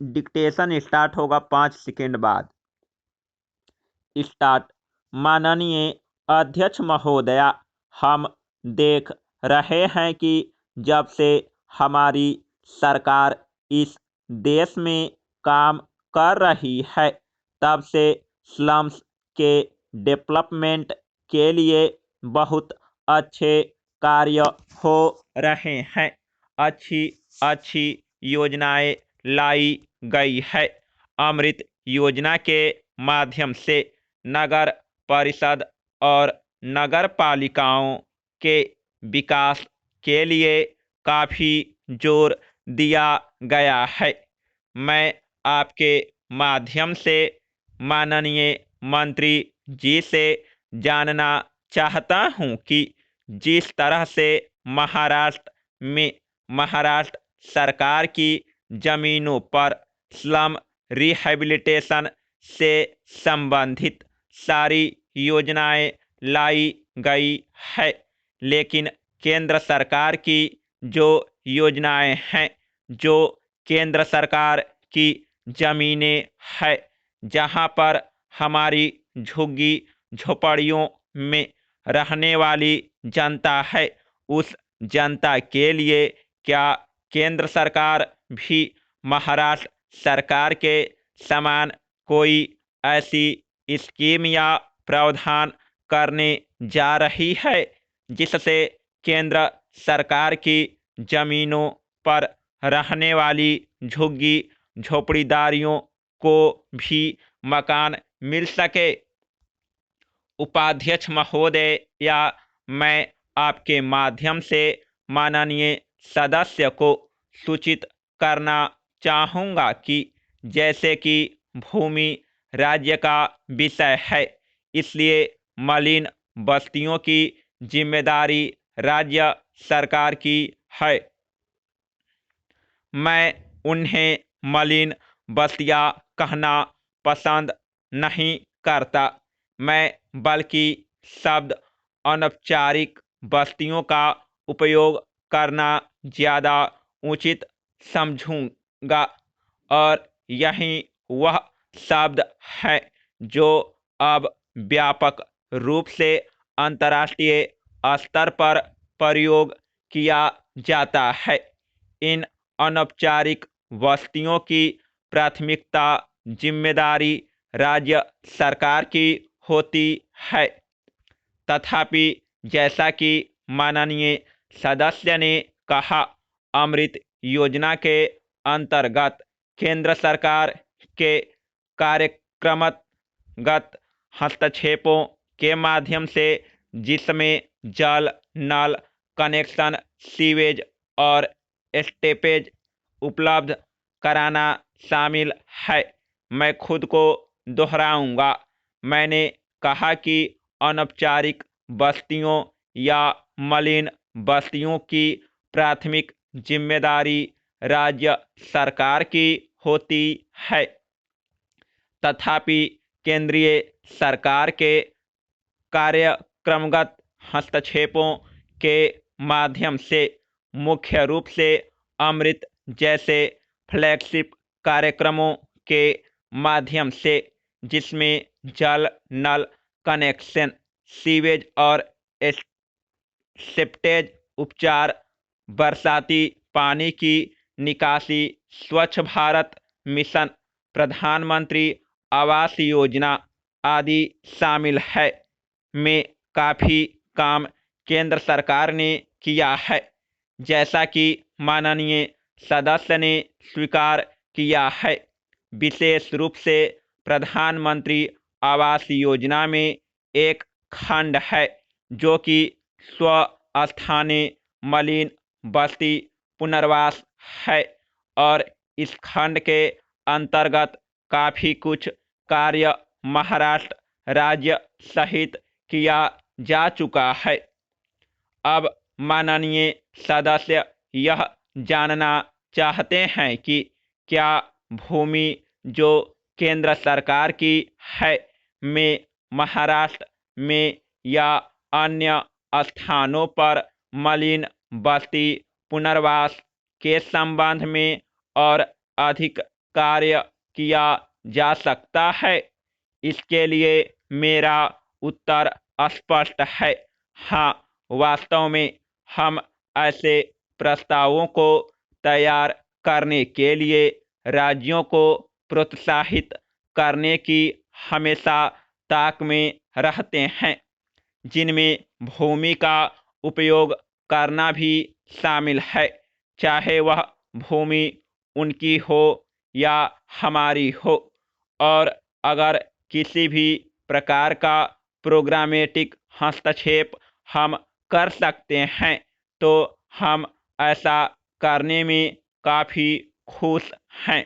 Dictation start होगा 5 second बाद। Start. माननीय अध्यक्ष महोदया, हम देख रहे हैं कि जब से हमारी सरकार इस देश में काम कर रही है तब से स्लम्स के डेवलपमेंट के लिए बहुत अच्छे कार्य हो रहे हैं। अच्छी अच्छी योजनाएं लाई गई है। अमृत योजना के माध्यम से नगर परिषद और नगर पालिकाओं के विकास के लिए काफ़ी जोर दिया गया है। मैं आपके माध्यम से माननीय मंत्री जी से जानना चाहता हूं कि जिस तरह से महाराष्ट्र सरकार की जमीनों पर स्लम रिहैबिलिटेशन से संबंधित सारी योजनाएं लाई गई है, लेकिन केंद्र सरकार की जो योजनाएं हैं, जो केंद्र सरकार की जमीनें हैं, जहां पर हमारी झुग्गी झोपड़ियों में रहने वाली जनता है, उस जनता के लिए क्या केंद्र सरकार भी महाराष्ट्र सरकार के समान कोई ऐसी स्कीम या प्रावधान करने जा रही है जिससे केंद्र सरकार की जमीनों पर रहने वाली झुग्गी झोपड़ीदारियों को भी मकान मिल सके? उपाध्यक्ष महोदय, या मैं आपके माध्यम से माननीय सदस्य को सूचित करना चाहूँगा कि जैसे कि भूमि राज्य का विषय है, इसलिए मलिन बस्तियों की जिम्मेदारी राज्य सरकार की है। मैं उन्हें मलिन बस्तियां कहना पसंद नहीं करता, मैं बल्कि शब्द अनौपचारिक बस्तियों का उपयोग करना ज़्यादा उचित समझूंगा। और यही वह शब्द है जो अब व्यापक रूप से अंतर्राष्ट्रीय स्तर पर प्रयोग किया जाता है। इन अनौपचारिक बस्तियों की प्राथमिकता जिम्मेदारी राज्य सरकार की होती है। तथापि जैसा कि माननीय सदस्य ने कहा, अमृत योजना के अंतर्गत केंद्र सरकार के कार्यक्रमगत हस्तक्षेपों के माध्यम से, जिसमें जल नल कनेक्शन, सीवेज और स्टेपेज उपलब्ध कराना शामिल है। मैं खुद को दोहराऊंगा, मैंने कहा कि अनौपचारिक बस्तियों या मलिन बस्तियों की प्राथमिक जिम्मेदारी राज्य सरकार की होती है। तथापि केंद्रीय सरकार के कार्यक्रमगत हस्तक्षेपों के माध्यम से, मुख्य रूप से अमृत जैसे फ्लैगशिप कार्यक्रमों के माध्यम से, जिसमें जल नल कनेक्शन, सीवेज और सेप्टेज उपचार, बरसाती पानी की निकासी, स्वच्छ भारत मिशन, प्रधानमंत्री आवास योजना आदि शामिल है, में काफ़ी काम केंद्र सरकार ने किया है। जैसा कि माननीय सदस्य ने स्वीकार किया है, विशेष रूप से प्रधानमंत्री आवास योजना में एक खंड है जो कि स्वस्थानीय मलिन बस्ती पुनर्वास है, और इस खंड के अंतर्गत काफ़ी कुछ कार्य महाराष्ट्र राज्य सहित किया जा चुका है। अब माननीय सदस्य यह जानना चाहते हैं कि क्या भूमि जो केंद्र सरकार की है में महाराष्ट्र में या अन्य स्थानों पर मलिन बस्ती पुनर्वास के संबंध में और अधिक कार्य किया जा सकता है? इसके लिए मेरा उत्तर स्पष्ट है, हाँ। वास्तव में हम ऐसे प्रस्तावों को तैयार करने के लिए राज्यों को प्रोत्साहित करने की हमेशा ताक में रहते हैं, जिनमें भूमि का उपयोग करना भी शामिल है, चाहे वह भूमि उनकी हो या हमारी हो। और अगर किसी भी प्रकार का प्रोग्रामेटिक हस्तक्षेप हम कर सकते हैं तो हम ऐसा करने में काफ़ी खुश हैं।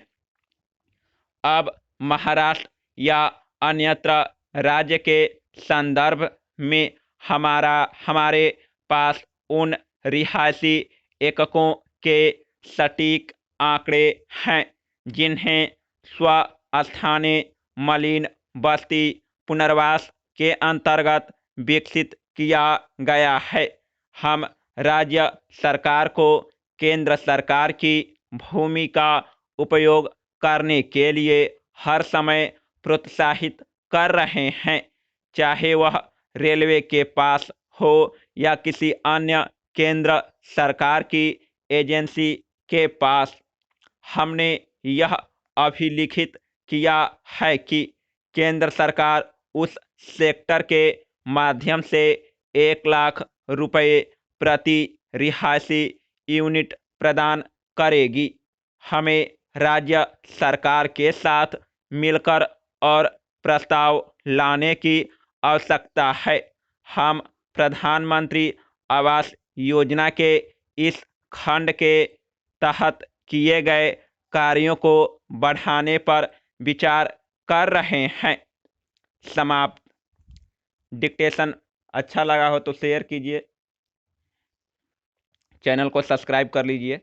अब महाराष्ट्र या अन्यत्र राज्य के संदर्भ में हमारे पास उन रिहायशी एककों के सटीक आंकड़े हैं जिन्हें स्वस्थानीय मलिन बस्ती पुनर्वास के अंतर्गत विकसित किया गया है। हम राज्य सरकार को केंद्र सरकार की भूमि का उपयोग करने के लिए हर समय प्रोत्साहित कर रहे हैं, चाहे वह रेलवे के पास हो या किसी अन्य केंद्र सरकार की एजेंसी के पास। हमने यह अभिलिखित किया है कि केंद्र सरकार उस सेक्टर के माध्यम से 1 लाख रुपये प्रति रिहायशी यूनिट प्रदान करेगी। हमें राज्य सरकार के साथ मिलकर और प्रस्ताव लाने की आवश्यकता है। हम प्रधानमंत्री आवास योजना के इस खंड के तहत किए गए कार्यों को बढ़ाने पर विचार कर रहे हैं। समाप्त। डिक्टेशन अच्छा लगा हो तो शेयर कीजिए, चैनल को सब्सक्राइब कर लीजिए।